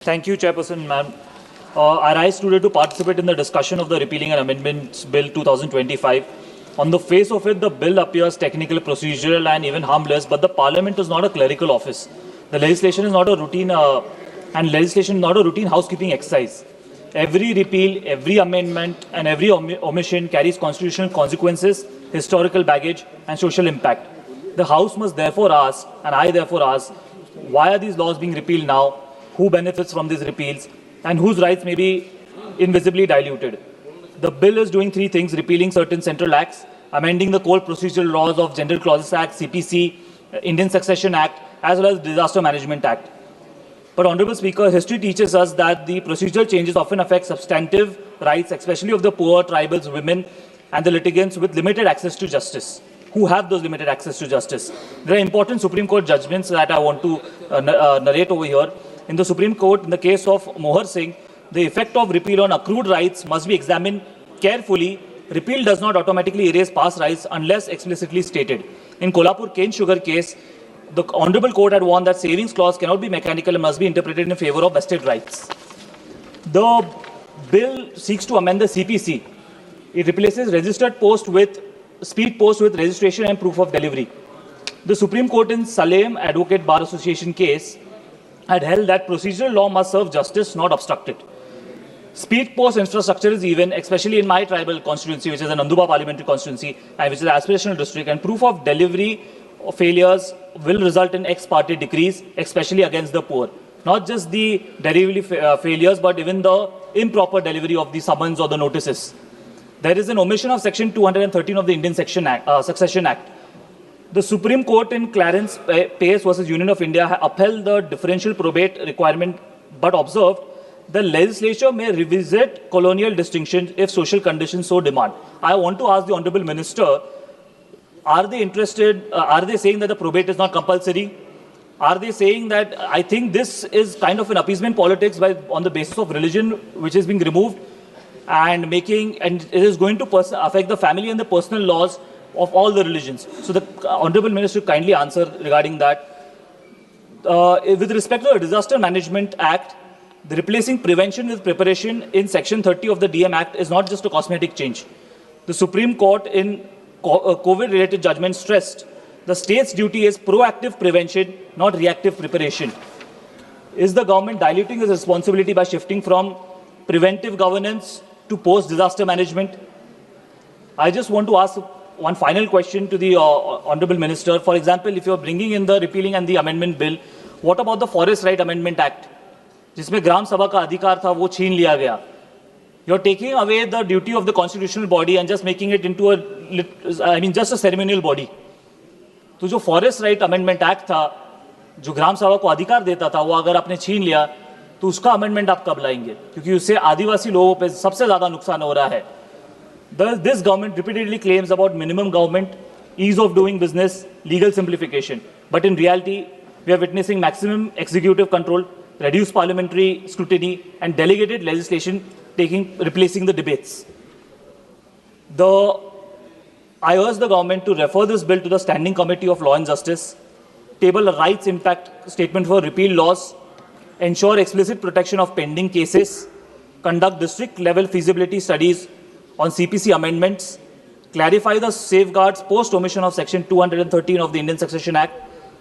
Thank you, Chairperson, ma'am. I rise today to participate in the discussion of the Repealing and Amendments Bill 2025. On the face of it, the bill appears technical, procedural, and even harmless, but the Parliament is not a clerical office. The legislation is not a routine, and legislation is not a routine housekeeping exercise. Every repeal, every amendment, and every omission carries constitutional consequences, historical baggage, and social impact. The House must therefore ask, and I therefore ask, why are these laws being repealed now? Who benefits from these repeals, and whose rights may be invisibly diluted. The bill is doing three things: repealing certain central acts, amending the core procedural laws of General Clauses Act, CPC, Indian Succession Act, as well as Disaster Management Act. But, Honourable Speaker, history teaches us that the procedural changes often affect substantive rights, especially of the poor, tribals, women, and the litigants with limited access to justice. Who have those limited access to justice? There are important Supreme Court judgments that I want to narrate over here. In the Supreme Court, in the case of Mohar Singh, the effect of repeal on accrued rights must be examined carefully. Repeal does not automatically erase past rights unless explicitly stated. In Kolhapur cane sugar case, the Honourable Court had warned that savings clause cannot be mechanical and must be interpreted in favor of vested rights. The bill seeks to amend the CPC. It replaces registered post with speed post with registration and proof of delivery. The Supreme Court in Salem Advocate Bar Association case had held that procedural law must serve justice, not obstruct it. Speed post infrastructure is even, especially in my tribal constituency, which is the Nanduba parliamentary constituency, and which is an aspirational district, and proof of delivery failures will result in ex parte decrees, especially against the poor. Not just the delivery failures, but even the improper delivery of the summons or the notices. There is an omission of Section 213 of the Indian Succession Act. The Supreme Court in Clarence Pace versus Union of India upheld the differential probate requirement, but observed the legislature may revisit colonial distinctions if social conditions so demand. I want to ask the Honourable Minister, are they interested, are they saying that the probate is not compulsory? Are they saying that, I think this is kind of an appeasement politics on the basis of religion, which is being removed, and it is going to affect the family and the personal laws of all the religions. So the Honourable Minister kindly answer regarding that. With respect to the Disaster Management Act, the replacing prevention with preparation in Section 30 of the DM Act is not just a cosmetic change. The Supreme Court in COVID-related judgment stressed the state's duty is proactive prevention, not reactive preparation. Is the government diluting its responsibility by shifting from preventive governance to post-disaster management? I just want to ask one final question to the Honourable Minister. For example, if you are bringing in the repealing and the amendment bill, what about the Forest Right Amendment Act, जिसमें ग्राम सभा का अधिकार था वो छीन लिया गया? You are taking away the duty of the constitutional body and just making it into just a ceremonial body. तो जो Forest Right Amendment Act था, जो ग्राम सभा को अधिकार देता था, वो अगर आपने छीन लिया, तो उसका अमेंडमेंट आप कब लाएंगे? क्योंकि उससे आदिवासी लोगों पे सबसे ज़्यादा नुकसान हो रहा है. This government repeatedly claims about minimum government, ease of doing business, legal simplification. But in reality, we are witnessing maximum executive control, reduced parliamentary scrutiny, and delegated legislation replacing the debates. I urge the government to refer this bill to the Standing Committee of Law and Justice, table a rights impact statement for repeal laws, ensure explicit protection of pending cases, conduct district-level feasibility studies on CPC amendments, clarify the safeguards post-omission of Section 213 of the Indian Succession Act,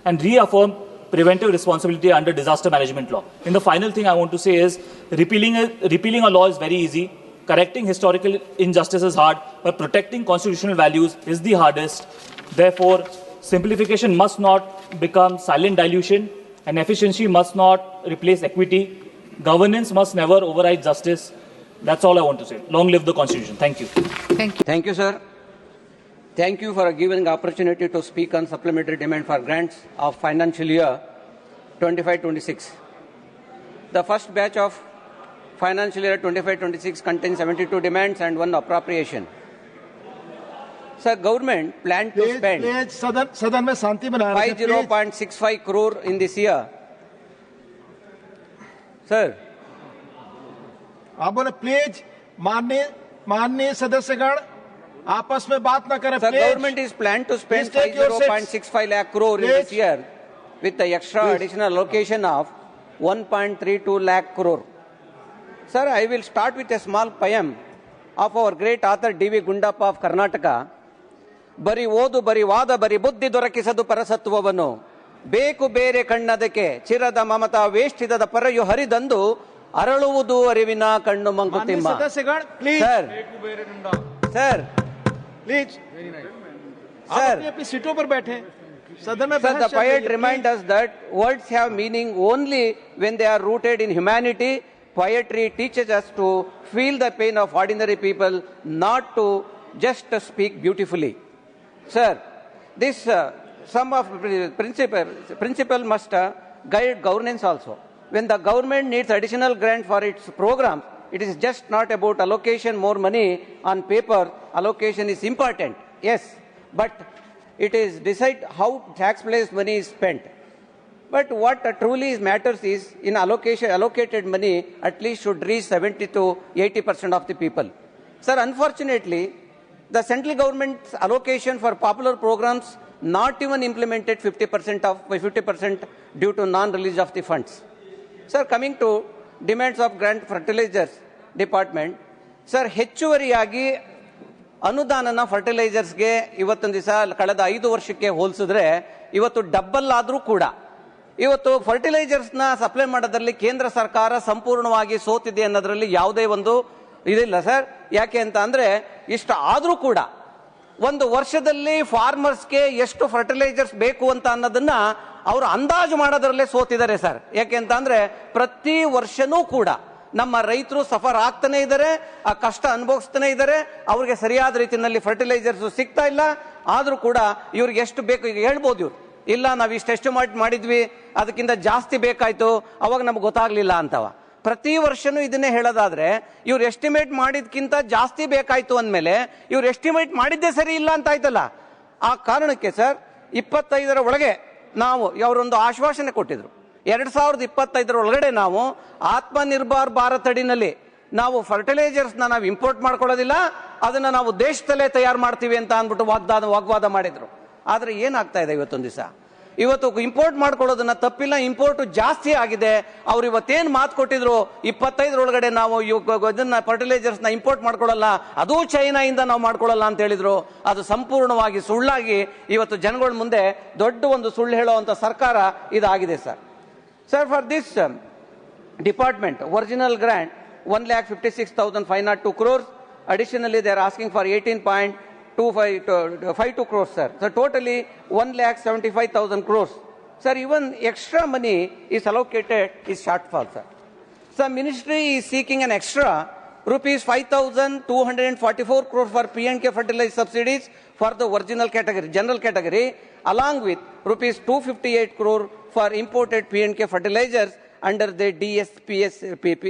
and reaffirm preventive responsibility under disaster management law. And the final thing I want to say is, repealing a law is very easy, correcting historical injustice is hard, but protecting constitutional values is the hardest. Therefore, simplification must not become silent dilution, and efficiency must not replace equity. Governance must never override justice. That's all I want to say. Long live the Constitution. Thank you. Thank you. Thank you, sir. Thank you for giving the opportunity to speak on supplementary demand for grants of financial year 25-26. The first batch of financial year 25-26 contains 72 demands and one appropriation. Sir, government planned to spend 50.65 crore in this year. Sir. आप बोले please माननीय सदस्यगण आपस में बात न करें. The government is planned to spend 50.65 lakh crore in this year with the extra additional allocation of 1.32 lakh crore. Sir, I will start with a small poem of our great author D.V. Gundappa of Karnataka. ಬರಿ ಓದು ಬರಿ ವಾದ ಬರಿ ಬುದ್ಧಿ ದೊರಕಿಸದು ಪರಸತ್ವವನ್ನು ಬೇಕು ಬೇರೆ ಕಣ್ಣದಕ್ಕೆ ಚಿರದ ಮಮತಾ ವೇಷ್ಟಿತದ ಪರೆಯು ಹರಿದಂದು ಅರಳುವುದು ಅರಿವಿನ ಕಣ್ಣು ಮಂಕುತಿಮ್ಮ. सदस्यगण प्लीज सर प्लीज Sir. अपनी सीटों पर बैठे सदन में Sir, बहस the चल रही poet है। reminds us that words have meaning only when they are rooted in humanity. Poetry teaches us to feel the pain of ordinary people, not to just speak beautifully. Sir, this some of principle must guide governance also. When the government needs additional grant for its programs, it is just not about allocation more money on paper. Allocation is important, yes, but it is decide how taxpayers' money is spent. But what truly matters is in allocated money at least should reach 70 to 80% of the people. Sir, unfortunately, the central government's allocation for popular programs not even implemented 50% due to non-release of the funds. Sir, coming to demands of grant fertilizers department, sir, ಹೆಚ್ಚುವರಿಯಾಗಿ ಅನುದಾನನ ಫರ್ಟಿಲೈಸರ್ಸ್ಗೆ ಇವತ್ತೊಂದು ದಿವಸ ಕಳೆದ 5 ವರ್ಷಕ್ಕೆ ಹೋಲಿಸಿದ್ರೆ ಇವತ್ತು double ಆದರೂ ಕೂಡ ಇವತ್ತು ಫರ್ಟಿಲೈಸರ್ಸ್ನ ಸಪ್ಲೈ ಮಾಡೋದ್ರಲ್ಲಿ ಕೇಂದ್ರ ಸರ್ಕಾರ ಸಂಪೂರ್ಣವಾಗಿ ಸೋತಿದೆ ಅನ್ನೋದ್ರಲ್ಲಿ ಯಾವುದೇ ಒಂದು ಇದಿಲ್ಲ ಸರ್. ಯಾಕೆ ಅಂತ ಅಂದ್ರೆ ಇಷ್ಟ ಆದ್ರೂ ಕೂಡ ಒಂದು ವರ್ಷದಲ್ಲಿ ಫಾರ್ಮರ್ಸ್ಗೆ ಎಷ್ಟು ಫರ್ಟಿಲೈಸರ್ಸ್ ಬೇಕು ಅಂತ ಅನ್ನೋದನ್ನ ಅವರು ಅಂದಾಜು ಮಾಡೋದ್ರಲ್ಲೇ ಸೋತಿದ್ದಾರೆ ಸರ್. ಯಾಕೆ ಅಂತ ಅಂದ್ರೆ ಪ್ರತಿ ವರ್ಷನೂ ಕೂಡ ನಮ್ಮ ರೈತರು ಸಫರ್ ಆಗ್ತಾನೆ ಇದ್ದಾರೆ, ಆ ಕಷ್ಟ ಅನುಭವಿಸ್ತಾನೆ ಇದ್ದಾರೆ, ಅವ್ರಿಗೆ ಸರಿಯಾದ ರೀತಿಯಲ್ಲಿ ಫರ್ಟಿಲೈಸರ್ಸ್ ಸಿಗ್ತಾ ಇಲ್ಲ. ಆದ್ರೂ ಕೂಡ ಇವ್ರಿಗೆ ಎಷ್ಟು ಬೇಕು ಈಗ ಹೇಳ್ಬೋದು ಇವ್ರು, ಇಲ್ಲ ನಾವು ಇಷ್ಟೆಷ್ಟು ಮಾಡಿದ್ವಿ ಅದಕ್ಕಿಂತ ಜಾಸ್ತಿ ಬೇಕಾಯ್ತು ಅವಾಗ ನಮ್ಗೆ ಗೊತ್ತಾಗ್ಲಿಲ್ಲ ಅಂತವ. ಪ್ರತಿ ವರ್ಷನೂ ಇದನ್ನೇ ಹೇಳೋದಾದ್ರೆ ಇವ್ರು ಎಸ್ಟಿಮೇಟ್ ಮಾಡಿದ್ಕಿಂತ ಜಾಸ್ತಿ ಬೇಕಾಯ್ತು ಅಂದಮೇಲೆ ಇವ್ರು ಎಸ್ಟಿಮೇಟ್ ಮಾಡಿದ್ದೇ ಸರಿ ಇಲ್ಲ ಅಂತ ಆಯ್ತಲ್ಲ. ಆ ಕಾರಣಕ್ಕೆ ಸರ್ 25ರ ಒಳಗೆ ನಾವು ಅವರೊಂದು ಆಶ್ವಾಸನೆ ಕೊಟ್ಟಿದ್ರು. 2025 ಒಳಗಡೆ ನಾವು ಆತ್ಮನಿರ್ಭರ್ ಭಾರತ್ ಅಡಿನಲ್ಲಿ ನಾವು ಫರ್ಟಿಲೈಸರ್ಸ್ ನಾವು ಇಂಪೋರ್ಟ್ ಮಾಡ್ಕೊಳ್ಳೋದಿಲ್ಲ, ಅದನ್ನ ನಾವು ದೇಶದಲ್ಲೇ ತಯಾರು ಮಾಡ್ತೀವಿ ಅಂತ ಅಂದ್ಬಿಟ್ಟು ವಾಗ್ವಾದ ಮಾಡಿದ್ರು. ಆದ್ರೆ ಏನಾಗ್ತಾ ಇದೆ ಇವತ್ತೊಂದು ದಿವಸ, ಇವತ್ತು ಇಂಪೋರ್ಟ್ ಮಾಡ್ಕೊಳ್ಳೋದನ್ನ ತಪ್ಪಿಲ್ಲ, ಇಂಪೋರ್ಟ್ ಜಾಸ್ತಿ ಆಗಿದೆ. ಅವ್ರು ಇವತ್ತೇನು ಮಾತು ಕೊಟ್ಟಿದ್ರು 25 ಒಳಗಡೆ ನಾವು ಇದನ್ನ ಫರ್ಟಿಲೈಸರ್ಸ್ ನ ಇಂಪೋರ್ಟ್ ಮಾಡ್ಕೊಳ್ಳಲ್ಲ, ಅದು ಚೈನಾಯಿಂದ ನಾವು ಮಾಡ್ಕೊಳ್ಳಲ್ಲ ಅಂತ ಹೇಳಿದ್ರು. ಅದು ಸಂಪೂರ್ಣವಾಗಿ ಸುಳ್ಳಾಗಿ ಇವತ್ತು ಜನಗಳ ಮುಂದೆ ದೊಡ್ಡ ಒಂದು ಸುಳ್ಳು ಹೇಳುವಂತ ಸರ್ಕಾರ ಇದಾಗಿದೆ sir. Sir, for this department original grant 1,56,502 crores. Additionally, they are asking for 18.52 crores, sir. So totally 1,75,000 crores. Sir, even extra money is allocated is shortfall, sir. So ministry is seeking an extra rupees 5,244 crores for P&K fertilizer subsidies for the original category, general category, along with rupees 258 crore for imported P&K fertilizers under the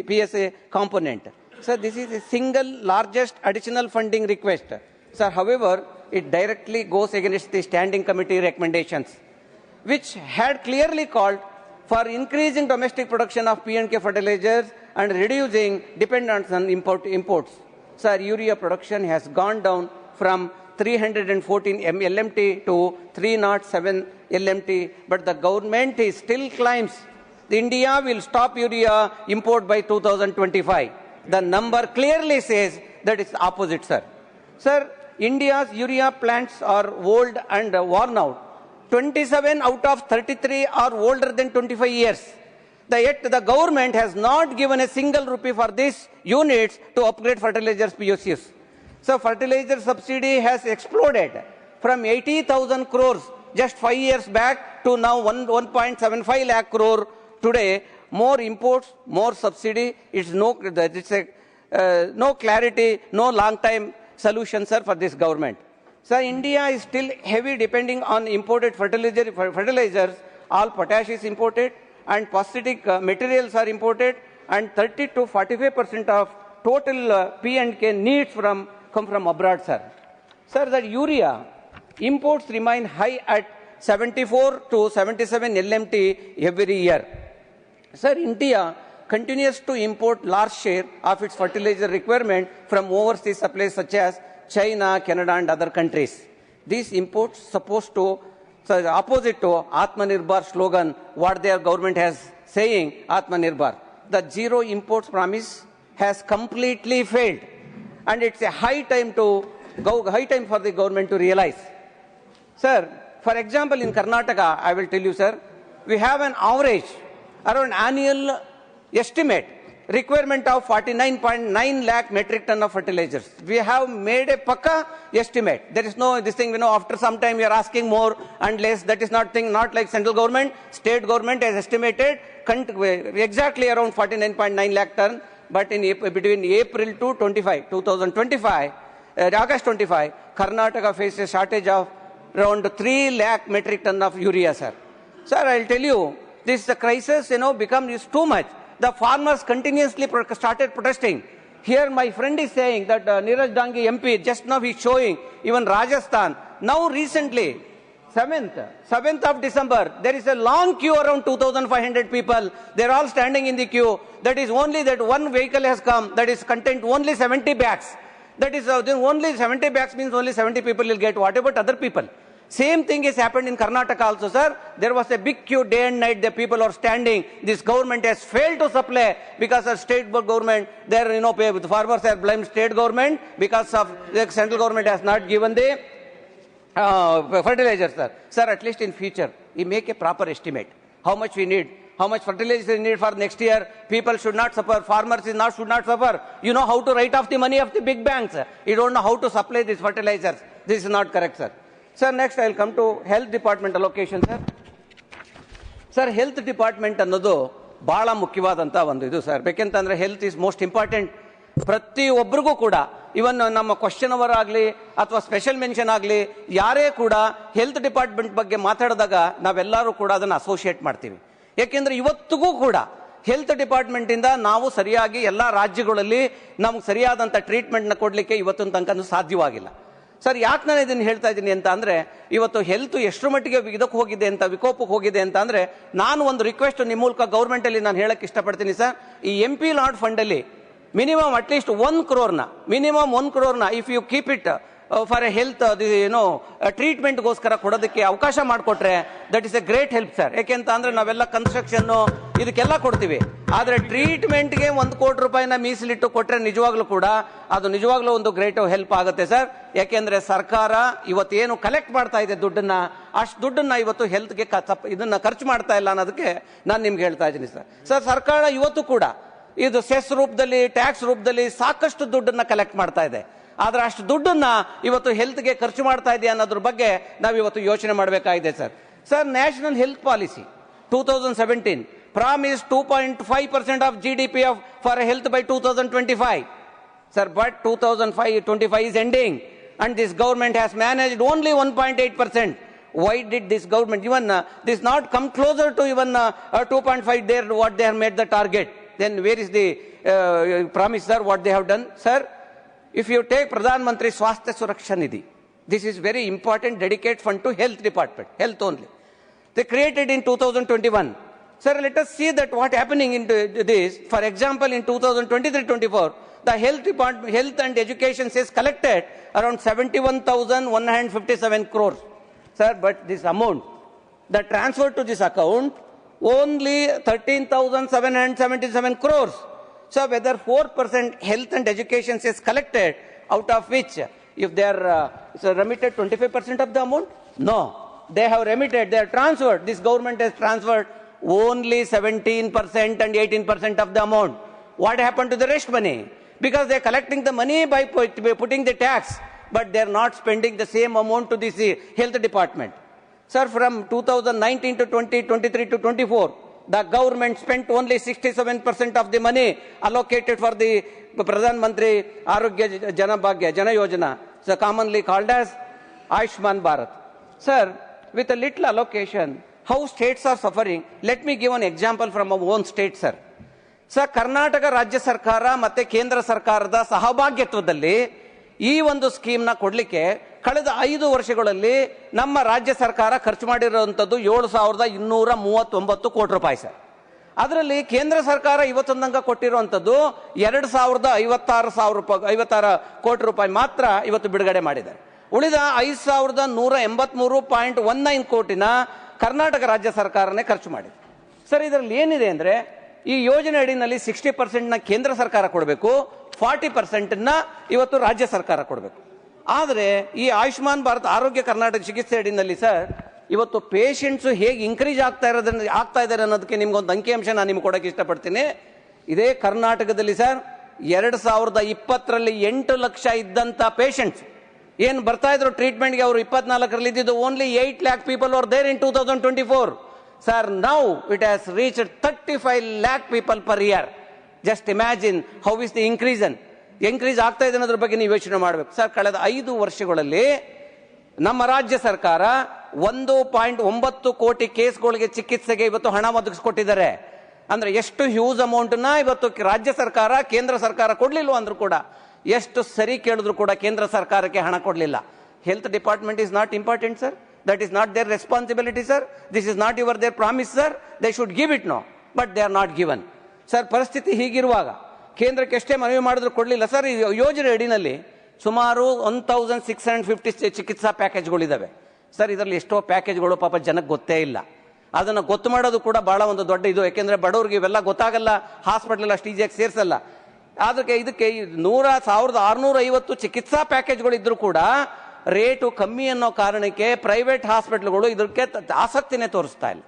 PSA component. Sir, this is the single largest additional funding request. Sir, however, it directly goes against the standing committee recommendations, which had clearly called for increasing domestic production of P&K fertilizers and reducing dependence on imports. Sir, urea production has gone down from 314 LMT to 307 LMT, but the government still claims India will stop urea import by 2025. The number clearly says that it's opposite, sir. Sir, India's urea plants are old and worn out. 27 out of 33 are older than 25 years. Yet the government has not given a single rupee for these units to upgrade fertilizers POCs. So fertilizer subsidy has exploded from 80,000 crores just 5 years back to now 1.75 lakh crore today. More imports, more subsidy. It's no clarity, no long time solution, sir, for this government. Sir, India is still heavy depending on imported fertilizers. All potash is imported and phosphatic materials are imported, and 30 to 45% of total P&K needs come from abroad, sir. Sir, the urea imports remain high at 74 to 77 LMT every year. Sir, India continues to import large share of its fertilizer requirement from overseas suppliers such as China, Canada and other countries. These imports opposite to Atmanirbhar slogan what their government has saying Atmanirbhar. The zero imports promise has completely failed, and it's a high time for the government to realize. Sir, for example, in Karnataka, I will tell you, sir, we have an average around annual estimate requirement of 49.9 lakh metric ton of fertilizers. We have made a pakka estimate. There is no this thing, after some time you are asking more and less. That is not like central government. State government has estimated exactly around 49.9 lakh ton. But between April to 2025, August 25, Karnataka faces a shortage of around 3 lakh metric ton of urea, sir. Sir, I'll tell you, this crisis, becomes too much. The farmers continuously started protesting. Here my friend is saying that Neeraj Dangi MP, just now he's showing, even Rajasthan. Now recently, 7th of December, there is a long queue around 2,500 people. They're all standing in the queue. That is only that one vehicle has come that is contained only 70 bags. That is only 70 bags means only 70 people will get. What about other people? Same thing has happened in Karnataka also, sir. There was a big queue day and night. The people are standing. This government has failed to supply because of state government. The farmers have blamed state government because of the central government has not given the fertilizers, sir. Sir, at least in future, we make a proper estimate. How much we need. How much fertilizer we need for next year. People should not suffer. Farmers should not suffer. You know how to write off the money of the big banks. You don't know how to supply these fertilizers. This is not correct, sir. Sir, next I will come to health department allocation, sir. Sir, health department ಅನ್ನೋದು ಬಹಳ ಮುಖ್ಯವಾದಂತ ಒಂದು ಇದು sir. ಬೇಕೆಂತಂದ್ರೆ health is most important. ಪ್ರತಿಯೊಬ್ಬರಿಗೂ ಕೂಡ ಇವನ್ ನಮ್ಮ question hour ಆಗಲಿ ಅಥವಾ ಸ್ಪೆಷಲ್ ಮೆನ್ಷನ್ ಆಗಲಿ ಯಾರೇ ಕೂಡ ಹೆಲ್ತ್ ಡಿಪಾರ್ಟ್ಮೆಂಟ್ ಬಗ್ಗೆ ಮಾತಾಡಿದಾಗ ನಾವೆಲ್ಲರೂ ಕೂಡ ಅದನ್ನು ಅಸೋಸಿಯೇಟ್ ಮಾಡ್ತೀವಿ. ಯಾಕೆಂದ್ರೆ ಇವತ್ತಿಗೂ ಕೂಡ ಹೆಲ್ತ್ ಡಿಪಾರ್ಟ್ಮೆಂಟ್ ಇಂದ ನಾವು ಸರಿಯಾಗಿ ಎಲ್ಲ ರಾಜ್ಯಗಳಲ್ಲಿ ನಮ್ಗೆ ಸರಿಯಾದಂತ ಟ್ರೀಟ್ಮೆಂಟ್ ನ ಕೊಡ್ಲಿಕ್ಕೆ ಇವತ್ತಿನ ತನಕ ಸಾಧ್ಯವಾಗಿಲ್ಲ. ಸರ್, ಯಾಕೆ ನಾನು ಇದನ್ನು ಹೇಳ್ತಾ ಇದ್ದೀನಿ ಅಂತ ಅಂದ್ರೆ, ಇವತ್ತು ಹೆಲ್ತ್ ಎಷ್ಟರ ಮಟ್ಟಿಗೆ ಇದಕ್ಕೆ ಹೋಗಿದೆ ಅಂತ, ವಿಕೋಪಕ್ಕೆ ಹೋಗಿದೆ ಅಂತ ಅಂದ್ರೆ, ನಾನು ಒಂದು ರಿಕ್ವೆಸ್ಟ್ ನಿಮ್ಮ ಮೂಲಕ ಗೌರ್ಮೆಂಟ್ ಅಲ್ಲಿ ನಾನು ಹೇಳಕ್ ಇಷ್ಟಪಡ್ತೀನಿ ಸರ್. ಈ MP ಲಾರ್ಡ್ ಫಂಡ್ ಅಲ್ಲಿ minimum at least 1 crore if you keep it for a health ಟ್ರೀಟ್ಮೆಂಟ್ಗೋಸ್ಕರ ಕೊಡೋದಕ್ಕೆ ಅವಕಾಶ ಮಾಡಿಕೊಟ್ರೆ that is a great help sir. ಯಾಕೆಂತ ಅಂದ್ರೆ ನಾವೆಲ್ಲ ಕನ್ಸ್ಟ್ರಕ್ಷನ್ ಇದಕ್ಕೆಲ್ಲ ಕೊಡ್ತೀವಿ, ಆದ್ರೆ ಟ್ರೀಟ್ಮೆಂಟ್ಗೆ 1 ಕೋಟಿ ರೂಪಾಯಿನ ಮೀಸಲಿಟ್ಟು ಕೊಟ್ರೆ ನಿಜವಾಗ್ಲೂ ಕೂಡ ಅದು ನಿಜವಾಗ್ಲೂ ಒಂದು ಗ್ರೇಟ್ ಹೆಲ್ಪ್ ಆಗುತ್ತೆ ಸರ್. ಯಾಕೆಂದ್ರೆ ಸರ್ಕಾರ ಇವತ್ತೇನು ಕಲೆಕ್ಟ್ ಮಾಡ್ತಾ ಇದೆ ದುಡ್ಡನ್ನ, ಅಷ್ಟು ದುಡ್ಡನ್ನ ಇವತ್ತು ಹೆಲ್ತ್ಗೆ ಇದನ್ನ ಖರ್ಚು ಮಾಡ್ತಾ ಇಲ್ಲ ಅನ್ನೋದಕ್ಕೆ ನಾನು ನಿಮ್ಗೆ ಹೇಳ್ತಾ ಇದ್ದೀನಿ ಸರ್. ಸರ್, ಸರ್ಕಾರ ಇವತ್ತು ಕೂಡ ಇದು ಸೆಸ್ ರೂಪದಲ್ಲಿ, ಟ್ಯಾಕ್ಸ್ ರೂಪದಲ್ಲಿ ಸಾಕಷ್ಟು ದುಡ್ಡನ್ನ ಕಲೆಕ್ಟ್ ಮಾಡ್ತಾ ಇದೆ. ಆದ್ರೆ ಅಷ್ಟು ದುಡ್ಡನ್ನ ಇವತ್ತು ಹೆಲ್ತ್ಗೆ ಖರ್ಚು ಮಾಡ್ತಾ ಇದೆ ಅನ್ನೋದ್ರ ಬಗ್ಗೆ ನಾವು ಇವತ್ತು ಯೋಚನೆ ಮಾಡಬೇಕಾಗಿದೆ sir. Sir, national health policy 2017 promised 2.5% of GDP for health by 2025. Sir, but 2025 is ending and this government has managed only 1.8%. Why did this government even this not come closer to even 2.5 there what they have made the target? Then where is the promise, sir, what they have done? Sir, if you take Pradhan Mantri Swasthya Suraksha Nidhi, this is very important dedicated fund to health department, health only. They created in 2021. Sir, let us see that what happening in this. For example, in 2023-24, the health department, health and education says collected around 71,157 crores. Sir, but this amount, the transfer to this account, only 13,777 crores. So whether 4% health and education is collected, out of which if they are remitted 25% of the amount? No. They have remitted, they have transferred. This government has transferred only 17% and 18% of the amount. What happened to the rest money? Because they are collecting the money by putting the tax, but they are not spending the same amount to this health department. Sir, from 2019 to 2023 to 24, the government spent only 67% of the money allocated for the Pradhan Mantri Arogya Jana Yojana, so commonly called as Ayushman Bharat. Sir, with a little allocation, how states are suffering? Let me give an example from our own state, sir. Sir, Karnataka Rajya Sarkara ಮತ್ತೆ ಕೇಂದ್ರ ಸರ್ಕಾರದ ಸಹಭಾಗಿತ್ವದಲ್ಲಿ ಈ ಒಂದು scheme ನ ಕೊಡ್ಲಿಕ್ಕೆ ಕಳೆದ 5 ವರ್ಷಗಳಲ್ಲಿ ನಮ್ಮ ರಾಜ್ಯ ಸರ್ಕಾರ ಖರ್ಚು ಮಾಡಿರುವಂತದ್ದು 7,239 ಕೋಟಿ ರೂಪಾಯಿ ಸರ್. ಅದರಲ್ಲಿ ಕೇಂದ್ರ ಸರ್ಕಾರ ಇವತ್ತೊಂದು ತನಕ ಕೊಟ್ಟಿರುವಂತದ್ದು 2,056 ಕೋಟಿ ರೂಪಾಯಿ ಮಾತ್ರ ಇವತ್ತು ಬಿಡುಗಡೆ ಮಾಡಿದ್ದಾರೆ. ಉಳಿದ 5,183.19 ಕೋಟಿನ ಕರ್ನಾಟಕ ರಾಜ್ಯ ಸರ್ಕಾರನೇ ಖರ್ಚು ಮಾಡಿದೆ. ಸರ್ ಇದರಲ್ಲಿ ಏನಿದೆ ಅಂದ್ರೆ ಈ ಯೋಜನೆ ಅಡಿನಲ್ಲಿ 60% ಕೇಂದ್ರ ಸರ್ಕಾರ ಕೊಡಬೇಕು, 40% ಇವತ್ತು ರಾಜ್ಯ ಸರ್ಕಾರ ಕೊಡಬೇಕು. ಆದರೆ ಈ ಆಯುಷ್ಮಾನ್ ಭಾರತ್ ಆರೋಗ್ಯ ಕರ್ನಾಟಕ ಚಿಕಿತ್ಸೆ ಅಡಿನಲ್ಲಿ ಸರ್ ಇವತ್ತು ಪೇಷಂಟ್ಸ್ ಹೇಗೆ ಇನ್ಕ್ರೀಸ್ ಆಗ್ತಾ ಇದ್ದಾರೆ ಅನ್ನೋದಕ್ಕೆ ನಿಮ್ಗೊಂದು ಅಂಕಿಅಂಶ ನಾನು ನಿಮ್ಗೆ ಕೊಡಕ್ಕೆ ಇಷ್ಟಪಡ್ತೀನಿ. ಇದೇ ಕರ್ನಾಟಕದಲ್ಲಿ ಸರ್ 2020ರಲ್ಲಿ 8 ಲಕ್ಷ ಇದ್ದಂತ ಪೇಷಂಟ್ಸ್ ಏನು ಬರ್ತಾ ಇದ್ರು ಟ್ರೀಟ್ಮೆಂಟ್ಗೆ, ಅವರು 24ರಲ್ಲಿ ಇದ್ದಿದ್ದು only 8 lakh people are there in 2024. Sir, now it has reached 35 lakh people per year. Just imagine how is the increase ಆಗ್ತಾ ಇದೆ ಅನ್ನೋದ್ರ ಬಗ್ಗೆ ನೀವು ಯೋಚನೆ ಮಾಡಬೇಕು. ಸರ್, ಕಳೆದ 5 ವರ್ಷಗಳಲ್ಲಿ ನಮ್ಮ ರಾಜ್ಯ ಸರ್ಕಾರ 1.9 ಕೋಟಿ ಕೇಸ್ಗಳಿಗೆ ಚಿಕಿತ್ಸೆಗೆ ಇವತ್ತು ಹಣ ಒದಗಿಸಿಕೊಟ್ಟಿದ್ದಾರೆ. ಅಂದ್ರೆ ಎಷ್ಟು ಹ್ಯೂಜ್ ಅಮೌಂಟ್ ನ ಇವತ್ತು ರಾಜ್ಯ ಸರ್ಕಾರ ಕೇಂದ್ರ ಸರ್ಕಾರ ಕೊಡ್ಲಿಲ್ಲ ಅಂದ್ರೂ ಕೂಡ, ಎಷ್ಟು ಸರಿ ಕೇಳಿದ್ರು ಕೂಡ ಕೇಂದ್ರ ಸರ್ಕಾರಕ್ಕೆ ಹಣ ಕೊಡ್ಲಿಲ್ಲ. Health department is not important sir. That is not their responsibility, sir. This is not their promise, sir. They should give it now, but they are not given. Sir, ಪರಿಸ್ಥಿತಿ ಹೀಗಿರುವಾಗ ಕೇಂದ್ರಕ್ಕೆ ಎಷ್ಟೇ ಮನವಿ ಮಾಡಿದ್ರು ಕೊಡಲಿಲ್ಲ. ಸರ್, ಈ ಯೋಜನೆ ಅಡಿನಲ್ಲಿ ಸುಮಾರು 1650 ಚಿಕಿತ್ಸಾ ಪ್ಯಾಕೇಜ್ಗಳಿದ್ದಾವೆ. ಸರ್, ಇದರಲ್ಲಿ ಎಷ್ಟೋ ಪ್ಯಾಕೇಜ್ಗಳು ಪಾಪ ಜನಕ್ಕೆ ಗೊತ್ತೇ ಇಲ್ಲ. ಅದನ್ನು ಗೊತ್ತು ಮಾಡೋದು ಕೂಡ ಬಹಳ ಒಂದು ದೊಡ್ಡ ಇದು. ಯಾಕೆಂದ್ರೆ ಬಡವರಿಗೆ ಇವೆಲ್ಲ ಗೊತ್ತಾಗಲ್ಲ, ಹಾಸ್ಪಿಟಲ್ ಅಷ್ಟು ಈಸಿಯಾಗಿ ಸೇರಿಸಲ್ಲ. ಅದಕ್ಕೆ ಇದಕ್ಕೆ 1650 ಚಿಕಿತ್ಸಾ ಪ್ಯಾಕೇಜ್ಗಳು ಇದ್ರು ಕೂಡ ರೇಟು ಕಮ್ಮಿ ಅನ್ನೋ ಕಾರಣಕ್ಕೆ ಪ್ರೈವೇಟ್ ಹಾಸ್ಪಿಟಲ್ಗಳು ಇದಕ್ಕೆ ಆಸಕ್ತಿನೇ ತೋರಿಸ್ತಾ ಇಲ್ಲ.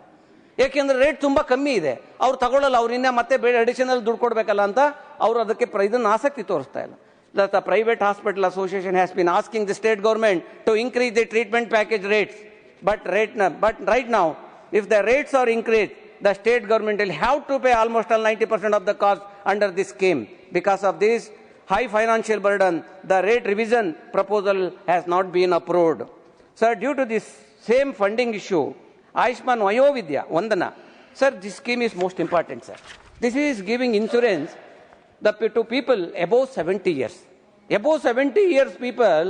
ಯಾಕೆಂದ್ರೆ ರೇಟ್ ತುಂಬಾ ಕಮ್ಮಿ ಇದೆ, ಅವ್ರು ತಗೊಳ್ಳಲ್ಲ, ಅವ್ರು ಇನ್ನ ಮತ್ತೆ ಅಡಿಷನಲ್ ದುಡ್ಡು ಕೊಡ್ಬೇಕಲ್ಲ ಅಂತ ಅವ್ರು ಅದಕ್ಕೆ ಇದನ್ನ ಆಸಕ್ತಿ ತೋರಿಸ್ತಾ ಇಲ್ಲ. The Private Hospital Association has been asking the state government to increase the treatment package rates, but right now if the rates are increased, the state government will have to pay almost 90% of the cost under this scheme. Because of this high financial burden, the rate revision proposal has not been approved. Sir, due to this same funding issue, Ayushman Vayovidya Vandana, sir, this scheme is most important, sir. This is giving insurance to people above 70 years. Above 70 years people,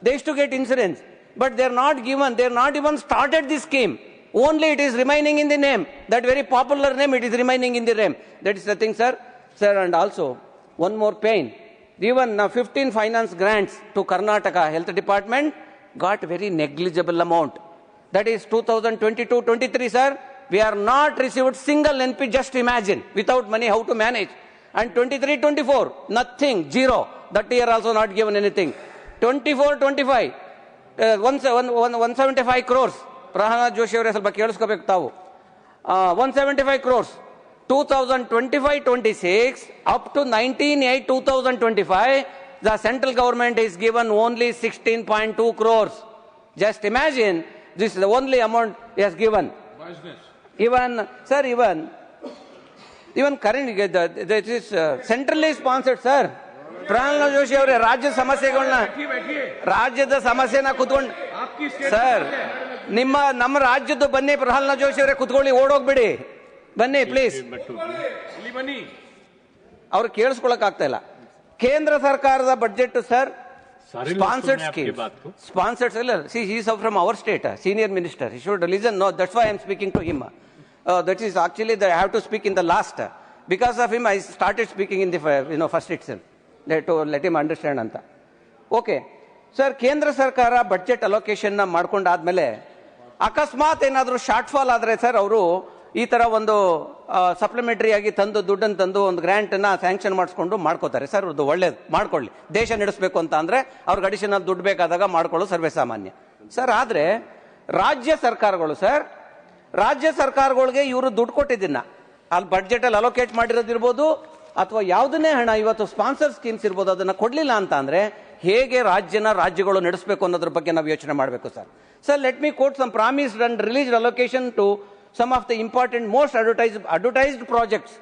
they used to get insurance, but they are not given, they are not even started this scheme. Only it is remaining in the name. That very popular name, it is remaining in the name. That is the thing, sir. Sir, and also one more pain. Even 15 finance grants to Karnataka Health Department got very negligible amount. That is 2022-23, sir. We are not received single NP, just imagine, without money how to manage. And 23-24, nothing, zero. That year also not given anything. 24-25, 175 crores. Prahalad Joshi avare ಸ್ವಲ್ಪ ಕೇಳಿಸ್ಕೋಬೇಕು ತಾವು. 175 crores. 2025-26 up to 19/8/2025, the central government is given only 16.2 crores. Just imagine, this is the only amount he has given. Even, sir, even currently, that is centrally sponsored, sir. Pralhad Joshi ಅವರೇ, ರಾಜ್ಯದ ಸಮಸ್ಯೆನ ಕುತ್ಕೊಂಡು sir, ನಮ್ಮ ರಾಜ್ಯದ್ದು ಬನ್ನಿ ಪ್ರಹ್ಲಾದ್ ಜೋಶಿ ಅವರೇ, ಕುತ್ಕೊಳ್ಳಿ, ಓಡೋಗ್ಬಿಡಿ, ಬನ್ನಿ ಪ್ಲೀಸ್. ಅವ್ರು ಕೇಳಿಸ್ಕೊಳಕ್ ಆಗ್ತಾ ಇಲ್ಲ. ಕೇಂದ್ರ ಸರ್ಕಾರದ budget sir, sponsored scheme, sponsored ಇಲ್ಲ. See he is from our state, senior minister, he should listen. No, that's why I am speaking to him. That is actually I have to speak in the last. Because of him, I started speaking in the first itself. To let him understand anta. Okay. Sir, ಕೇಂದ್ರ ಸರ್ಕಾರ budget allocation ಮಾಡ್ಕೊಂಡಾದ್ಮೇಲೆ ಅಕಸ್ಮಾತ್ ಏನಾದರೂ short fall ಆದ್ರೆ sir, ಅವರು ಈ ತರ ಒಂದು supplementary ಆಗಿ ದುಡ್ಡನ್ನು ತಂದು ಒಂದು ಗ್ರಾಂಟ್ ನ ಸ್ಯಾಂಕ್ಷನ್ ಮಾಡಿಸ್ಕೊಂಡು ಮಾಡ್ಕೋತಾರೆ ಸರ್. ಅದು ಒಳ್ಳೇದು, ಮಾಡ್ಕೊಳ್ಳಿ. ದೇಶ ನಡೆಸಬೇಕು ಅಂತ ಅಂದ್ರೆ ಅವ್ರಿಗೆ ಅಡಿಷನಲ್ ದುಡ್ಡು ಬೇಕಾದಾಗ ಮಾಡ್ಕೊಳ್ಳೋ ಸರ್ವೇ ಸಾಮಾನ್ಯ ಸರ್. ಆದ್ರೆ ರಾಜ್ಯ ಸರ್ಕಾರಗಳಿಗೆ ಇವರು ದುಡ್ಡು ಕೊಟ್ಟಿದ್ದನ್ನ ಅಲ್ಲಿ ಬಡ್ಜೆಟ್ ಅಲ್ಲಿ ಅಲೋಕೇಟ್ ಮಾಡಿರೋದಿರ್ಬೋದು, ಅಥವಾ ಯಾವುದನ್ನೇ ಹಣ ಇವತ್ತು ಸ್ಪಾನ್ಸರ್ ಸ್ಕೀಮ್ಸ್ ಇರ್ಬೋದು, ಅದನ್ನ ಕೊಡ್ಲಿಲ್ಲ ಅಂತ ಅಂದ್ರೆ ಹೇಗೆ ರಾಜ್ಯಗಳು ನಡೆಸಬೇಕು ಅನ್ನೋದ್ರ ಬಗ್ಗೆ ನಾವು ಯೋಚನೆ ಮಾಡಬೇಕು sir. Sir, let me quote some promised and released allocation to some of the important, most advertised projects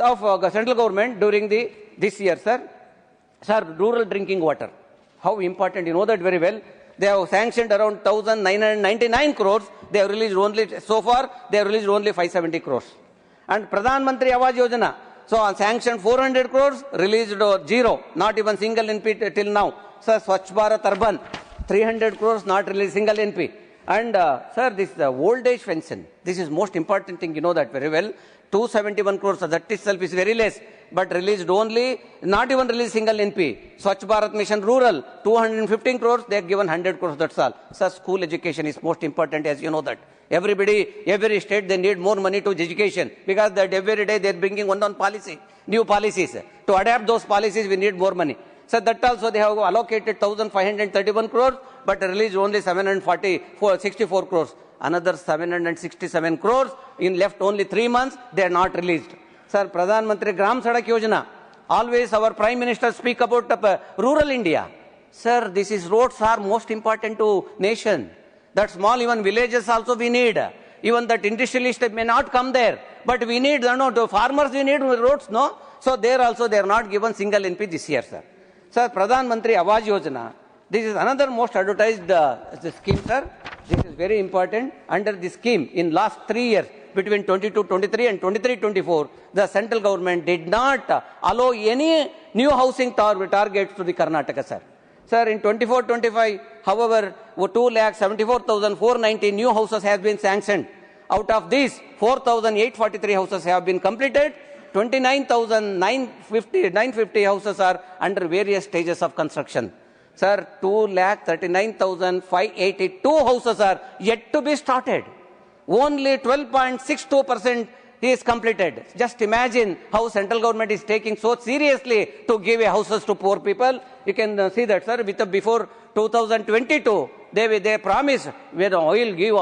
of central government during this year, sir. Sir, rural drinking water, how important, you know that very well. They have sanctioned around 1,999 crores. They have released only, so far, they have released only 570 crores. And Pradhan Mantri Awas Yojana, so sanctioned 400 crores, released zero, not even single NP till now. Sir, Swachh Bharat Urban, 300 crores, not released single NP. And sir, this old age pension, this is most important thing, you know that very well. 271 crores, that itself is very less, but released only, not even released single NP. Swachh Bharat Mission Rural, 215 crores, they have given 100 crores, that's all. Sir, school education is most important, as you know that. Every state, they need more money to education because that every day they're bringing one policy, new policies. To adapt those policies, we need more money. So that also they have allocated 1,531 crores, but released only 64 crores. Another 767 crores in left only 3 months, they are not released. Sir, Pradhan Mantri Gram Sadak Yojana. Always our Prime Minister speak about rural India. Sir, this is roads are most important to nation. That small even villages also we need. Even that industrialist may not come there. But we need, to farmers we need roads, no? So there also they are not given single NP this year, sir. Sir, Pradhan Mantri Awas Yojana. This is another most advertised scheme, sir. This is very important. Under this scheme, in last 3 years, between 22-23 and 23-24, the central government did not allow any new housing targets to the Karnataka, sir. Sir, in 24-25, however, 2,74,490 new houses have been sanctioned. Out of these, 4,843 houses have been completed. 29,950 houses are under various stages of construction. Sir, 2,39,582 houses are yet to be started. Only 12.62% is completed. Just imagine how central government is taking so seriously to give houses to poor people. You can see that, sir, before 2022, they promised we will give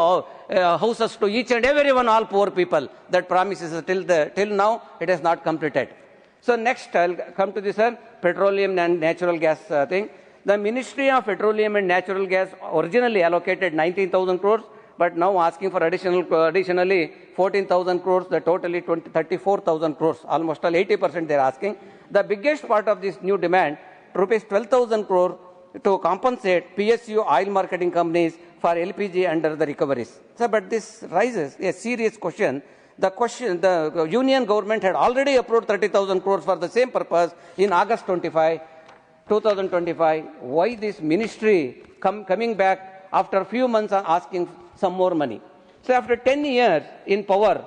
houses to each and everyone, all poor people. That promise is till now, it has not completed. So next, I'll come to this, sir, petroleum and natural gas thing. The Ministry of Petroleum and Natural Gas originally allocated 19,000 crores, but now asking for additionally 14,000 crores, the totally 34,000 crores, almost all 80% they're asking. The biggest part of this new demand, rupees 12,000 crore to compensate PSU oil marketing companies for LPG under the recoveries. So, but this raises a serious question. The union government had already approved 30,000 crores for the same purpose in August 2025. Why this ministry coming back after a few months and asking some more money? So after 10 years in power,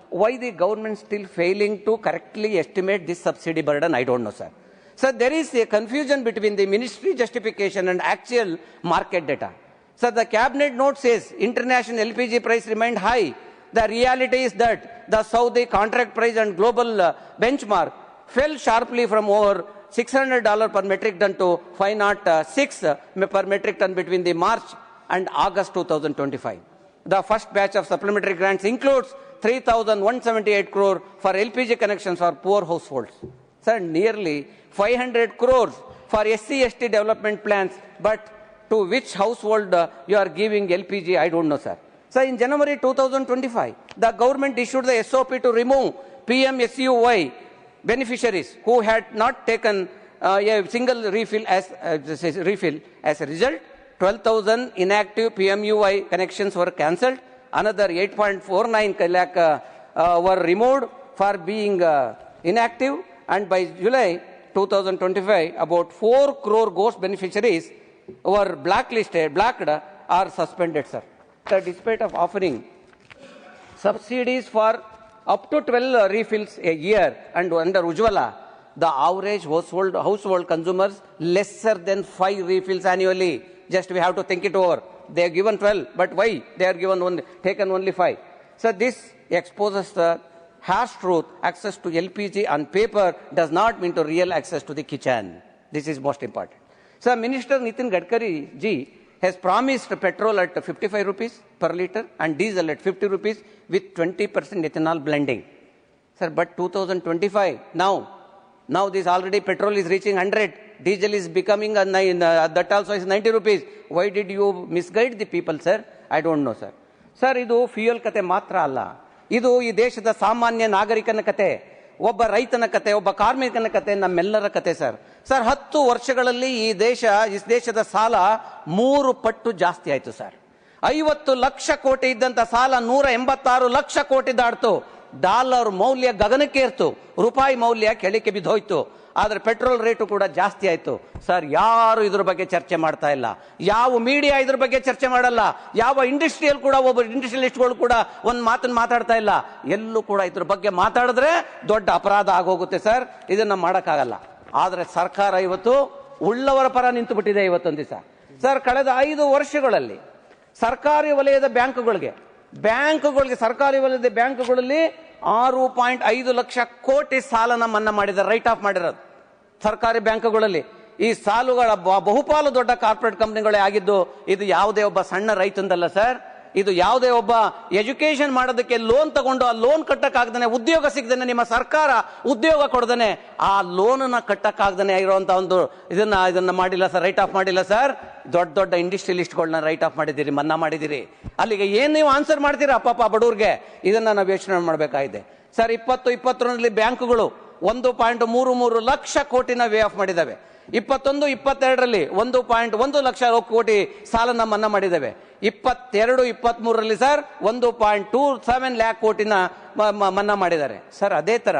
why the government still failing to correctly estimate this subsidy burden? I don't know, sir. So there is a confusion between the ministry justification and actual market data. So the cabinet note says international LPG price remained high. The reality is that the Saudi contract price and global benchmark fell sharply from over $600 per metric ton to $506 per metric ton between the March and August 2025. The first batch of supplementary grants includes 3,178 crore for LPG connections for poor households. Sir, nearly 500 crores for SC/ST development plans, but to which household you are giving LPG, I don't know, sir. So in January 2025, the government issued the SOP to remove PMSUY beneficiaries who had not taken a single refill as a result. 12,000 inactive PMUY connections were cancelled. Another 8.49 lakh were removed for being inactive. And by July 2025, about 4 crore ghost beneficiaries were blacked or suspended, sir. So despite of offering subsidies for up to 12 refills a year and under Ujjwala, the average household consumers lesser than 5 refills annually. Just we have to think it over. They are given 12, but why they are taken only 5? So this exposes the harsh truth. Access to LPG on paper does not mean to real access to the kitchen. This is most important. So Minister Nitin Gadkari ji has promised petrol at 55 rupees per litre and diesel at 50 rupees with 20% ethanol blending. Sir, but 2025, now this already petrol is reaching 100, diesel is becoming, that also is 90 rupees. Why did you misguide the people, sir? I don't know, sir. Sir, idu fuel kate matra alla. ಇದು ಈ ದೇಶದ ಸಾಮಾನ್ಯ ನಾಗರಿಕನ ಕತೆ, ಒಬ್ಬ ರೈತನ ಕತೆ, ಒಬ್ಬ ಕಾರ್ಮಿಕನ ಕತೆ, ನಮ್ಮೆಲ್ಲರ ಕತೆ, ಸರ್. ಸರ್, 10 ವರ್ಷಗಳಲ್ಲಿ ಈ ದೇಶದ ಸಾಲ 3 ಪಟ್ಟು ಜಾಸ್ತಿ ಆಯ್ತು, ಸರ್. 50 ಲಕ್ಷ ಕೋಟಿ ಇದ್ದಂತ ಸಾಲ 186 ಲಕ್ಷ ಕೋಟಿ ದಾಟ್ತು. ಡಾಲರ್ ಮೌಲ್ಯ ಗಗನಕ್ಕೇರ್ತು, ರೂಪಾಯಿ ಮೌಲ್ಯ ಕೆಳಕ್ಕೆ ಬಿದ್ದೋಯ್ತು. ಆದ್ರೆ ಪೆಟ್ರೋಲ್ ರೇಟು ಕೂಡ ಜಾಸ್ತಿ ಆಯ್ತು. ಸರ್, ಯಾರು ಇದ್ರ ಬಗ್ಗೆ ಚರ್ಚೆ ಮಾಡ್ತಾ ಇಲ್ಲ. ಯಾವ ಮೀಡಿಯಾ ಇದ್ರ ಬಗ್ಗೆ ಚರ್ಚೆ ಮಾಡಲ್ಲ. ಯಾವ ಇಂಡಸ್ಟ್ರಿಯಲಿಸ್ಟ್ಗಳು ಕೂಡ ಒಂದು ಮಾತನ್ನು ಮಾತಾಡ್ತಾ ಇಲ್ಲ. ಎಲ್ಲೂ ಕೂಡ ಇದ್ರ ಬಗ್ಗೆ ಮಾತಾಡಿದ್ರೆ ದೊಡ್ಡ ಅಪರಾಧ ಆಗೋಗುತ್ತೆ, ಸರ್. ಇದನ್ನ ಮಾಡಕ್ಕಾಗಲ್ಲ. ಆದ್ರೆ ಸರ್ಕಾರ ಇವತ್ತು ಉಳ್ಳವರ ಪರ ನಿಂತು ಬಿಟ್ಟಿದೆ ಇವತ್ತೊಂದು ದಿವಸ. ಸರ್, ಕಳೆದ 5 ವರ್ಷಗಳಲ್ಲಿ ಸರ್ಕಾರಿ ವಲಯದ ಬ್ಯಾಂಕ್ಗಳಿಗೆ ಬ್ಯಾಂಕ್ಗಳಿಗೆ, ಸರ್ಕಾರಿ ವಲಯದ ಬ್ಯಾಂಕ್ಗಳಲ್ಲಿ 6.5 ಲಕ್ಷ ಕೋಟಿ ಸಾಲನ ಮನ್ನಾ ಮಾಡಿದ್ದಾರೆ, ರೈಟ್ ಆಫ್ ಮಾಡಿರೋದು ಸರ್ಕಾರಿ ಬ್ಯಾಂಕ್ಗಳಲ್ಲಿ. ಈ ಸಾಲುಗಳ ಬಹುಪಾಲು ದೊಡ್ಡ ಕಾರ್ಪೊರೇಟ್ ಕಂಪನಿಗಳೇ ಆಗಿದ್ದು. ಇದು ಯಾವುದೇ ಒಬ್ಬ ಸಣ್ಣ ರೈತಂದಲ್ಲ ಸರ್, ಇದು ಯಾವುದೇ ಒಬ್ಬ ಎಜುಕೇಶನ್ ಮಾಡೋದಕ್ಕೆ ಲೋನ್ ತಗೊಂಡು ಆ ಲೋನ್ ಕಟ್ಟಕ್ಕಾಗ್ದಾನೆ, ಉದ್ಯೋಗ ಸಿಗದೇನೆ, ನಿಮ್ಮ ಸರ್ಕಾರ ಉದ್ಯೋಗ ಕೊಡದೇನೆ ಆ ಲೋನ್ ಕಟ್ಟಕ್ಕಾಗ್ದಾನೆ ಇರುವಂತ ಒಂದು ಇದನ್ನ ಮಾಡಿಲ್ಲ ಸರ್, ರೈಟ್ ಆಫ್ ಮಾಡಿಲ್ಲ ಸರ್. ದೊಡ್ಡ ದೊಡ್ಡ ಇಂಡಸ್ಟ್ರಿಯಲಿಸ್ಟ್ಗಳನ್ನ ರೈಟ್ ಆಫ್ ಮಾಡಿದ್ದೀರಿ, ಮನ್ನಾ ಮಾಡಿದ್ದೀರಿ. ಅಲ್ಲಿಗೆ ಏನ್ ನೀವು ಆನ್ಸರ್ ಮಾಡ್ತೀರಾ ಪಾಪ ಬಡವ್ರಿಗೆ? ಇದನ್ನ ನಾವು ಯೋಚನೆ ಮಾಡಬೇಕಾಗಿದೆ ಸರ್. 2021ರಲ್ಲಿ ಬ್ಯಾಂಕ್ಗಳು 1.33 ಲಕ್ಷ ಕೋಟಿನ ವೇ ಆಫ್ ಮಾಡಿದ್ದಾವೆ. 21-22ರಲ್ಲಿ 1.1 ಲಕ್ಷ ಕೋಟಿ ಸಾಲನ ಮನ್ನಾ ಮಾಡಿದ್ದೇವೆ. 22-23ರಲ್ಲಿ ಸರ್ 1.27 ಲ್ಯಾಕ್ ಕೋಟಿನ ಮನ್ನಾ ಮಾಡಿದ್ದಾರೆ ಸರ್. ಅದೇ ತರ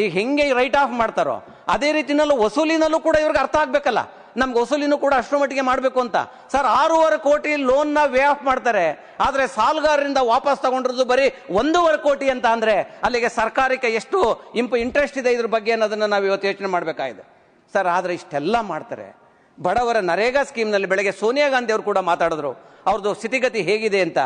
ಈಗ ಹೆಂಗೆ ರೈಟ್ ಆಫ್ ಮಾಡ್ತಾರೋ ಅದೇ ರೀತಿನಲ್ಲೂ ವಸೂಲಿನಲ್ಲೂ ಕೂಡ ಇವ್ರಿಗೆ ಅರ್ಥ ಆಗ್ಬೇಕಲ್ಲ, ನಮ್ಗೆ ವಸೂಲಿನೂ ಕೂಡ ಅಷ್ಟರ ಮಟ್ಟಿಗೆ ಮಾಡಬೇಕು ಅಂತ. ಸರ್ 6.5 ಕೋಟಿ ಲೋನ್ ನ ವೇ ಆಫ್ ಮಾಡ್ತಾರೆ, ಆದ್ರೆ ಸಾಲಗಾರರಿಂದ ವಾಪಸ್ ತಗೊಂಡಿರೋದು ಬರೀ 1.5 ಕೋಟಿ ಅಂತ ಅಂದ್ರೆ ಅಲ್ಲಿಗೆ ಸರ್ಕಾರಕ್ಕೆ ಎಷ್ಟು ಇಂಟ್ರೆಸ್ಟ್ ಇದೆ ಇದ್ರ ಬಗ್ಗೆ ಅನ್ನೋದನ್ನ ನಾವು ಇವತ್ತು ಯೋಚನೆ ಮಾಡಬೇಕಾಗಿದೆ ಸರ್. ಆದ್ರೆ ಇಷ್ಟೆಲ್ಲ ಮಾಡ್ತಾರೆ. ಬಡವರ ನರೇಗಾ ಸ್ಕೀಮ್ನಲ್ಲಿ ಬೆಳಗ್ಗೆ ಸೋನಿಯಾ ಗಾಂಧಿ ಅವರು ಕೂಡ ಮಾತಾಡಿದ್ರು, ಅವ್ರದ್ದು ಸ್ಥಿತಿಗತಿ ಹೇಗಿದೆ ಅಂತ.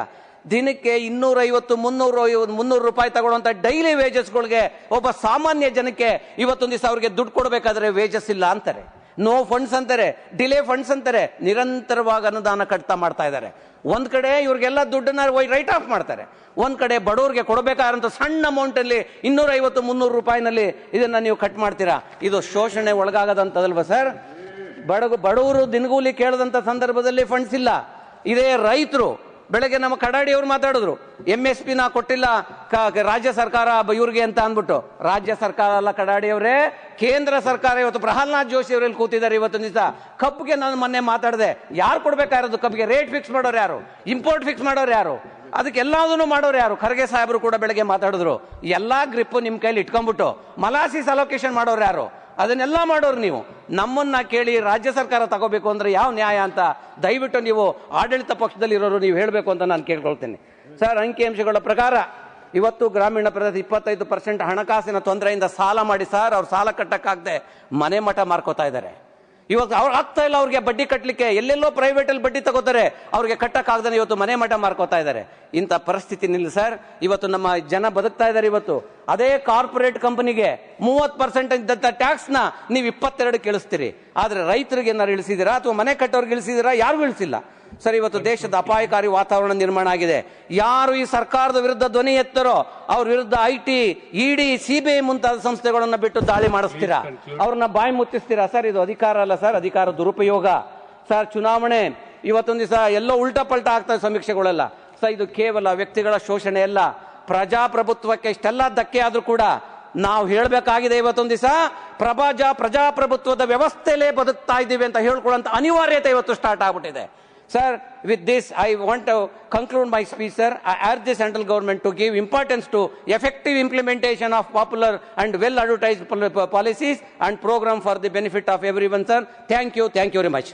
ದಿನಕ್ಕೆ 250-300 ರೂಪಾಯಿ ತಗೊಳ್ಳುವಂತ ಡೈಲಿ ವೇಜಸ್ಗಳಿಗೆ ಒಬ್ಬ ಸಾಮಾನ್ಯ ಜನಕ್ಕೆ ಇವತ್ತೊಂದು ದಿವಸ ಅವ್ರಿಗೆ ದುಡ್ಡು ಕೊಡಬೇಕಾದ್ರೆ ವೇಜಸ್ ಇಲ್ಲ ಅಂತಾರೆ, ನೋ ಫಂಡ್ಸ್ ಅಂತಾರೆ, ಡಿಲೇ ಫಂಡ್ಸ್ ಅಂತಾರೆ. ನಿರಂತರವಾಗಿ ಅನುದಾನ ಕಟ್ತಾ ಮಾಡ್ತಾ ಇದ್ದಾರೆ. ಒಂದ್ ಕಡೆ ಇವ್ರಿಗೆಲ್ಲ ದುಡ್ಡನ್ನ ರೈಟ್ ಆಫ್ ಮಾಡ್ತಾರೆ, ಒಂದ್ ಕಡೆ ಬಡವರಿಗೆ ಕೊಡಬೇಕಾದಂತ ಸಣ್ಣ ಅಮೌಂಟ್ ಅಲ್ಲಿ 250-300 ರೂಪಾಯಿನಲ್ಲಿ ಇದನ್ನ ನೀವು ಕಟ್ ಮಾಡ್ತೀರಾ. ಇದು ಶೋಷಣೆ ಒಳಗಾಗದಂತದಲ್ವಾ ಸರ್? ಬಡವರು ದಿನಗೂಲಿ ಕೇಳದಂತ ಸಂದರ್ಭದಲ್ಲಿ ಫಂಡ್ಸ್ ಇಲ್ಲ. ಇದೇ ರೈತರು ಬೆಳಗ್ಗೆ ನಮ್ಮ ಕಡಾಡಿಯವರು ಮಾತಾಡಿದ್ರು, MSP ನ ಕೊಟ್ಟಿಲ್ಲ ರಾಜ್ಯ ಸರ್ಕಾರ ಇವ್ರಿಗೆ ಅಂತ ಅಂದ್ಬಿಟ್ಟು. ರಾಜ್ಯ ಸರ್ಕಾರ ಅಲ್ಲ ಕಡಾಡಿಯವರೇ, ಕೇಂದ್ರ ಸರ್ಕಾರ. ಇವತ್ತು ಪ್ರಹ್ಲಾದ್ ಜೋಶಿ ಅವರಲ್ಲಿ ಕೂತಿದ್ದಾರೆ. ಇವತ್ತೊಂದು ದಿವಸ ಕಬ್ಬಿಗೆ ನಾನು ಮೊನ್ನೆ ಮಾತಾಡಿದೆ, ಯಾರು ಕೊಡ್ಬೇಕಾಗಿರೋದು ಕಬ್ಬಿಗೆ? ರೇಟ್ ಫಿಕ್ಸ್ ಮಾಡೋರು ಯಾರು? ಇಂಪೋರ್ಟ್ ಫಿಕ್ಸ್ ಮಾಡೋರು ಯಾರು? ಅದಕ್ಕೆ ಎಲ್ಲದನ್ನು ಮಾಡೋರು ಯಾರು? ಖರ್ಗೆ ಸಾಹೇಬರು ಕೂಡ ಬೆಳಗ್ಗೆ ಮಾತಾಡಿದ್ರು. ಎಲ್ಲಾ ಗ್ರಿಪ್ ನಿಮ್ ಕೈಲಿ ಇಟ್ಕೊಂಡ್ಬಿಟ್ಟು ಮಲಾಸಿಸ್ ಅಲೋಕೇಶನ್ ಮಾಡೋರು ಯಾರು? ಅದನ್ನೆಲ್ಲ ಮಾಡೋರು ನೀವು. ನಮ್ಮನ್ನ ಕೇಳಿ ರಾಜ್ಯ ಸರ್ಕಾರ ತಗೋಬೇಕು ಅಂದ್ರೆ ಯಾವ ನ್ಯಾಯ ಅಂತ ದಯವಿಟ್ಟು ನೀವು ಆಡಳಿತ ಪಕ್ಷದಲ್ಲಿ ಇರೋರು ನೀವು ಹೇಳಬೇಕು ಅಂತ ನಾನು ಕೇಳ್ಕೊಳ್ತೇನೆ ಸರ್. ಅಂಕಿಅಂಶಗಳ ಪ್ರಕಾರ ಇವತ್ತು ಗ್ರಾಮೀಣ ಪ್ರದೇಶ 25% ಹಣಕಾಸಿನ ತೊಂದರೆಯಿಂದ ಸಾಲ ಮಾಡಿ ಸರ್, ಅವ್ರು ಸಾಲ ಕಟ್ಟಕ್ಕಾಗದೆ ಮನೆ ಮಠ ಮಾರ್ಕೋತಾ ಇದ್ದಾರೆ. ಇವಾಗ ಅವ್ರು ಆಗ್ತಾ ಇಲ್ಲ ಅವ್ರಿಗೆ ಬಡ್ಡಿ ಕಟ್ಟಲಿಕ್ಕೆ, ಎಲ್ಲೆಲ್ಲೋ ಪ್ರೈವೇಟ್ ಅಲ್ಲಿ ಬಡ್ಡಿ ತಗೋತಾರೆ, ಅವ್ರಿಗೆ ಕಟ್ಟಕ್ಕಾಗದೇ ಇವತ್ತು ಮನೆ ಮಠ ಮಾರ್ಕೋತಾ ಇದ್ದಾರೆ. ಇಂಥ ಪರಿಸ್ಥಿತಿ ನಿಲ್ಲ ಸರ್. ಇವತ್ತು ನಮ್ಮ ಜನ ಬದುಕ್ತಾ ಇದ್ದಾರೆ. ಇವತ್ತು ಅದೇ ಕಾರ್ಪೊರೇಟ್ ಕಂಪನಿಗೆ 30% ಇದ್ದಂತ ಟ್ಯಾಕ್ಸ್ ನ ನೀವು 22 ಇಳಿಸ್ತೀರಿ, ಆದ್ರೆ ರೈತರಿಗೆ ಏನಾರು ಇಳಿಸಿದಿರಾ ಅಥವಾ ಮನೆ ಕಟ್ಟೋರ್ಗೆ ಇಳಿಸಿದಿರಾ? ಯಾರಿಗೂ ಇಳಿಸಿಲ್ಲ ಸರ್. ಇವತ್ತು ದೇಶದ ಅಪಾಯಕಾರಿ ವಾತಾವರಣ ನಿರ್ಮಾಣ ಆಗಿದೆ. ಯಾರು ಈ ಸರ್ಕಾರದ ವಿರುದ್ಧ ಧ್ವನಿ ಎತ್ತರೋ ಅವ್ರ ವಿರುದ್ಧ IT, ED, CBI ಮುಂತಾದ ಸಂಸ್ಥೆಗಳನ್ನ ಬಿಟ್ಟು ದಾಳಿ ಮಾಡಿಸ್ತೀರಾ, ಅವ್ರನ್ನ ಬಾಯಿ ಮುತ್ತಿಸ್ತೀರಾ ಸರ್. ಇದು ಅಧಿಕಾರ ಅಲ್ಲ ಸರ್, ಅಧಿಕಾರ ದುರುಪಯೋಗ ಸರ್. ಚುನಾವಣೆ ಇವತ್ತೊಂದು ದಿವಸ ಎಲ್ಲೋ ಉಲ್ಟಾ ಪಲ್ಟಾ ಆಗ್ತದೆ ಸಮೀಕ್ಷೆಗಳೆಲ್ಲ ಸರ್. ಇದು ಕೇವಲ ವ್ಯಕ್ತಿಗಳ ಶೋಷಣೆ ಅಲ್ಲ, ಪ್ರಜಾಪ್ರಭುತ್ವಕ್ಕೆ ಇಷ್ಟೆಲ್ಲ ಧಕ್ಕೆ ಆದ್ರೂ ಕೂಡ ನಾವು ಹೇಳಬೇಕಾಗಿದೆ ಇವತ್ತೊಂದು ದಿವಸ ಪ್ರಜಾಪ್ರಭುತ್ವದ ವ್ಯವಸ್ಥೆಯಲ್ಲೇ ಬದುಕ್ತಾ ಇದ್ದೀವಿ ಅಂತ ಹೇಳ್ಕೊಳ್ಳುವಂತ ಅನಿವಾರ್ಯತೆ ಇವತ್ತು ಸ್ಟಾರ್ಟ್ ಆಗ್ಬಿಟ್ಟಿದೆ. Sir, with this, I want to conclude my speech, sir. I urge the central government to give importance to effective implementation of popular and well-advertised policies and program for the benefit of everyone, sir. Thank you very much.